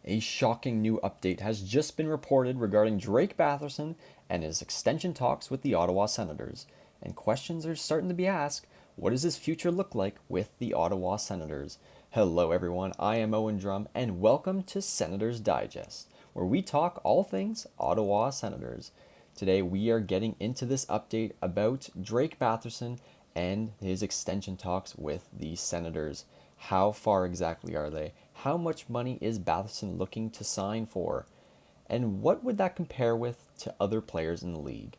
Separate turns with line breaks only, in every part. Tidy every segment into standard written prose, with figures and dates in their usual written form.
A shocking new update has just been reported regarding Drake Batherson and his extension talks with the Ottawa Senators. And questions are starting to be asked, what does his future look like with the Ottawa Senators? Hello everyone, I am Eoghan Drumm and welcome to Senators Digest, where we talk all things Ottawa Senators. Today we are getting into this update about Drake Batherson and his extension talks with the Senators. How far exactly are they? How much money is Batherson looking to sign for? And what would that compare with to other players in the league?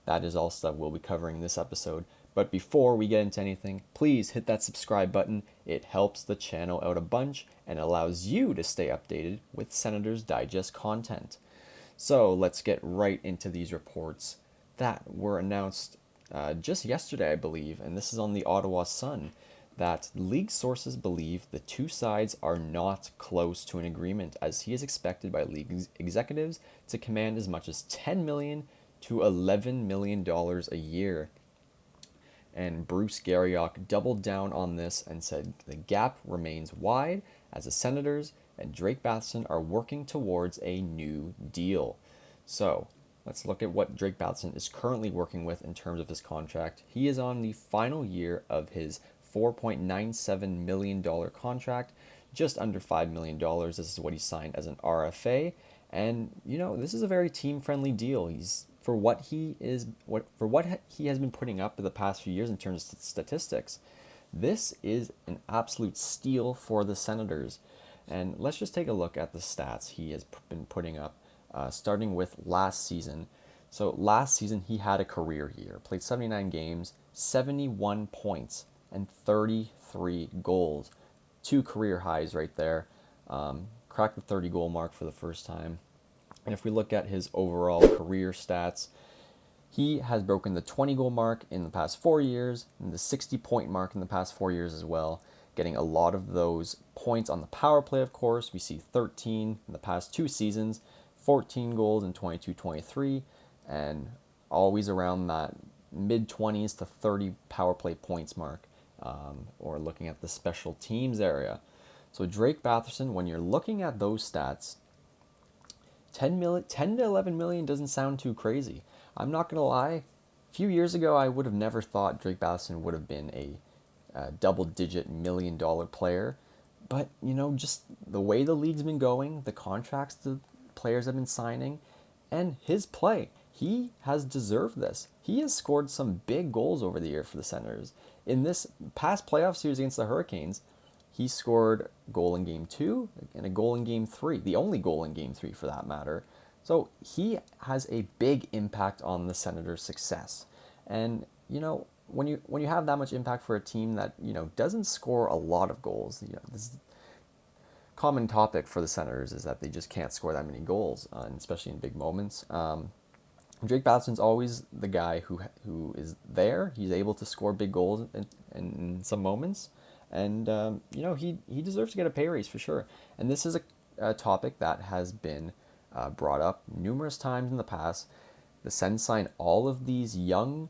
That is all stuff we'll be covering in this episode. But before we get into anything, please hit that subscribe button. It helps the channel out a bunch and allows you to stay updated with Senators Digest content. So let's get right into these reports that were announced just yesterday, I believe, and this is on the Ottawa Sun, that league sources believe the two sides are not close to an agreement, as he is expected by league executives to command as much as $10 million to $11 million a year. And Bruce Garriock doubled down on this and said the gap remains wide as the Senators and Drake Batherson are working towards a new deal. So let's look at what Drake Batherson is currently working with in terms of his contract. He is on the final year of his $4.97 million contract, just under $5 million. This is what he signed as an RFA. And, this is a very team-friendly deal. He's for what he has been putting up in the past few years in terms of statistics. This is an absolute steal for the Senators. And let's just take a look at the stats he has been putting up, starting with last season. So last season he had a career year, played 79 games, 71 points, and 33 goals. Two career highs right there. Cracked the 30-goal mark for the first time. And if we look at his overall career stats, he has broken the 20-goal mark in the past 4 years and the 60-point mark in the past 4 years as well, getting a lot of those points on the power play, of course. We see 13 in the past 2 seasons, 14 goals in 22-23, and always around that mid-20s to 30 power play points mark, or looking at the special teams area. So Drake Batherson, when you're looking at those stats, 10 to 11 million doesn't sound too crazy. I'm not going to lie. A few years ago, I would have never thought Drake Batherson would have been a double-digit million-dollar player. But, just the way the league's been going, the contracts the players have been signing, and his play, he has deserved this. He has scored some big goals over the year for the Senators. In this past playoff series against the Hurricanes, he scored a goal in Game 2 and a goal in Game 3, the only goal in Game 3 for that matter. So he has a big impact on the Senators' success. And, when you have that much impact for a team that, doesn't score a lot of goals, this is a common topic for the Senators is that they just can't score that many goals, and especially in big moments. Drake Batherson's always the guy who is there. He's able to score big goals in some moments. And, he deserves to get a pay raise for sure. And this is a topic that has been brought up numerous times in the past. The Sens signed all of these young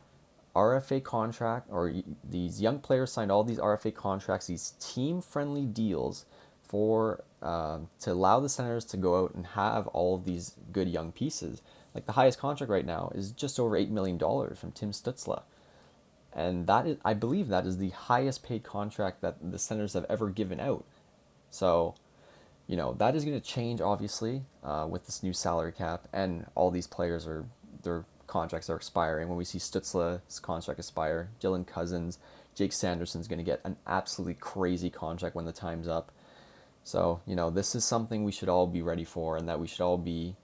RFA contract, or these young players signed all these RFA contracts, these team-friendly deals for to allow the Senators to go out and have all of these good young pieces. Like the highest contract right now is just over $8 million from Tim Stützle. And that is, I believe that is the highest paid contract that the Senators have ever given out. So, that is going to change, obviously, with this new salary cap. And all these players, their contracts are expiring. When we see Stützle's contract expire, Dylan Cozens, Jake Sanderson's going to get an absolutely crazy contract when the time's up. So, this is something we should all be ready for and that we should all be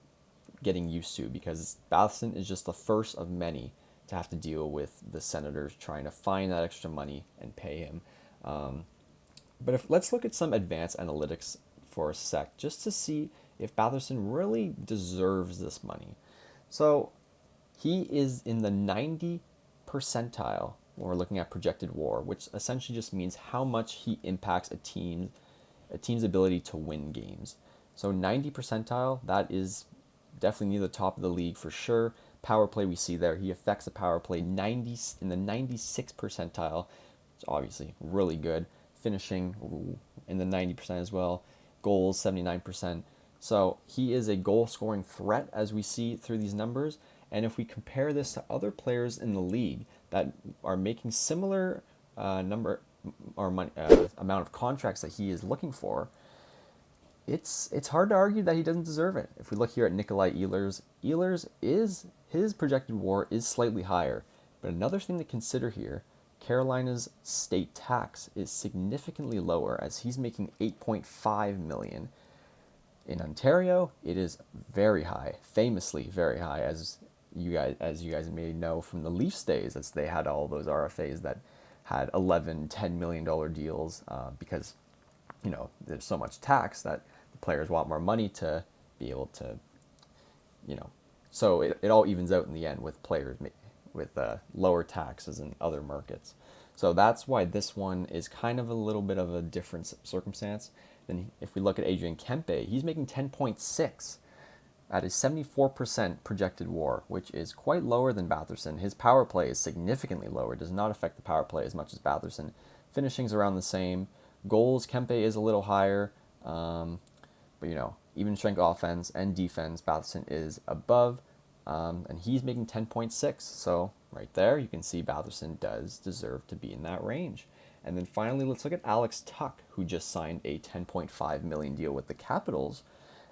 getting used to, because Batherson is just the first of many to have to deal with the Senators trying to find that extra money and pay him. But let's look at some advanced analytics for a sec, just to see if Batherson really deserves this money. So he is in the 90 percentile when we're looking at projected WAR, which essentially just means how much he impacts a team's ability to win games. So 90 percentile, that is definitely near the top of the league for sure. Power play we see there, he affects the power play in the 96 percentile. It's obviously really good. Finishing in the 90% as well. Goals 79%. So he is a goal-scoring threat, as we see through these numbers. And if we compare this to other players in the league that are making similar number or money, amount of contracts that he is looking for, it's hard to argue that he doesn't deserve it. If we look here at Nikolai Ehlers is his projected WAR is slightly higher. But another thing to consider here, Carolina's state tax is significantly lower, as he's making 8.5 million. In Ontario, it is very high, famously very high, as you guys may know from the Leafs days, as they had all those RFAs that had 11, $10 million deals, because there's so much tax that the players want more money to be able to, so it all evens out in the end with players with lower taxes in other markets. So that's why this one is kind of a little bit of a different circumstance. Then if we look at Adrian Kempe, he's making 10.6 at a 74% projected WAR, which is quite lower than Batherson. His power play is significantly lower. It does not affect the power play as much as Batherson. Finishing's around the same. Goals, Kempe is a little higher. But even strength offense and defense, Batherson is above. And he's making 10.6. So right there, you can see Batherson does deserve to be in that range. And then finally, let's look at Alex Tuch, who just signed a $10.5 million deal with the Capitals.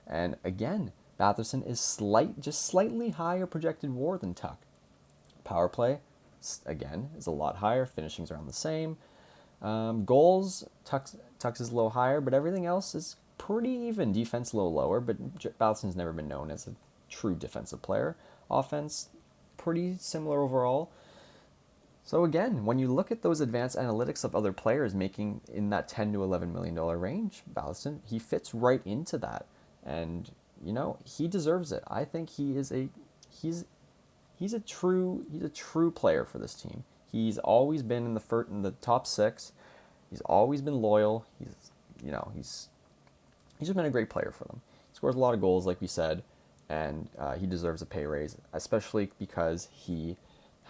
And again, Batherson is just slightly higher projected WAR than Tuch. Power play, again, is a lot higher. Finishing's around the same. Goals, Tuch's is a little higher, but everything else is pretty even. Defense a little lower, but Batherson's never been known as a true defensive player. Offense, pretty similar overall. So again, when you look at those advanced analytics of other players making in that $10 to $11 million range, Batherson, he fits right into that. And, he deserves it. I think he's a true player for this team. He's always been in the top six. He's always been loyal. He's just been a great player for them. He scores a lot of goals, like we said, and he deserves a pay raise, especially because he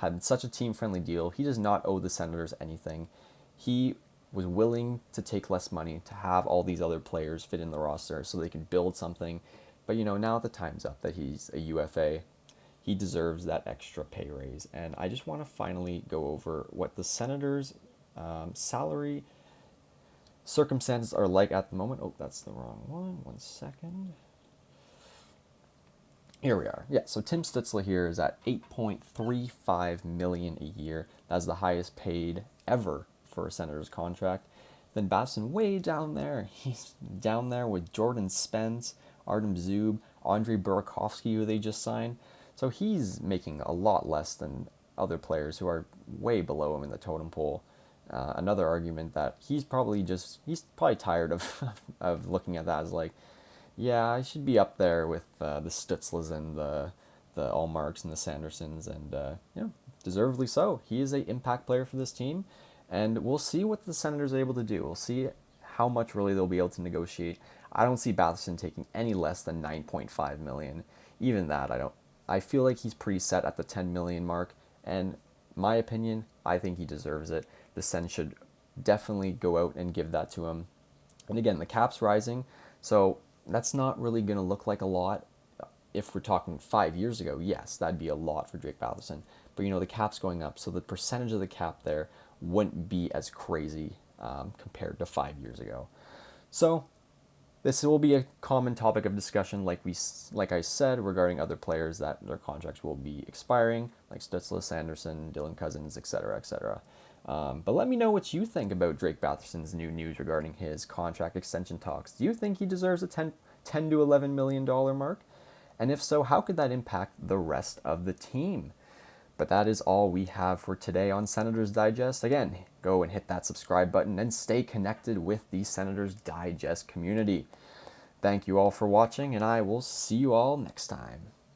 had such a team-friendly deal. He does not owe the Senators anything. He was willing to take less money to have all these other players fit in the roster so they can build something. But, now the time's up that he's a UFA. He deserves that extra pay raise. And I just want to finally go over what the Senators' salary circumstances are like at the moment. Oh, that's the wrong one. 1 second. Here we are. Yeah, so Tim Stützle here is at $8.35 million a year. That's the highest paid ever for a Senators contract. Then Batherson way down there. He's down there with Jordan Spence, Artem Zub, Andrei Burakovsky, who they just signed. So he's making a lot less than other players who are way below him in the totem pole. Another argument that he's probably tired of looking at that as like, yeah, I should be up there with the Stützles and the Ullmarks and the Sandersons, and deservedly so. He is an impact player for this team, and we'll see what the Senators are able to do. We'll see how much really they'll be able to negotiate. I don't see Batherson taking any less than $9.5 million. Even that, I don't. I feel like he's pretty set at the $10 million mark, and my opinion, I think he deserves it. The Sens should definitely go out and give that to him. And again, the cap's rising, so that's not really going to look like a lot. If we're talking 5 years ago, yes, that'd be a lot for Drake Batherson. But the cap's going up, so the percentage of the cap there wouldn't be as crazy compared to 5 years ago. So this will be a common topic of discussion, like I said, regarding other players that their contracts will be expiring, like Stützle, Sanderson, Dylan Cozens, etc., etc. But let me know what you think about Drake Batherson's new news regarding his contract extension talks. Do you think he deserves a $10 to $11 million mark? And if so, how could that impact the rest of the team? But that is all we have for today on Senators Digest. Again, go and hit that subscribe button and stay connected with the Senators Digest community. Thank you all for watching, and I will see you all next time.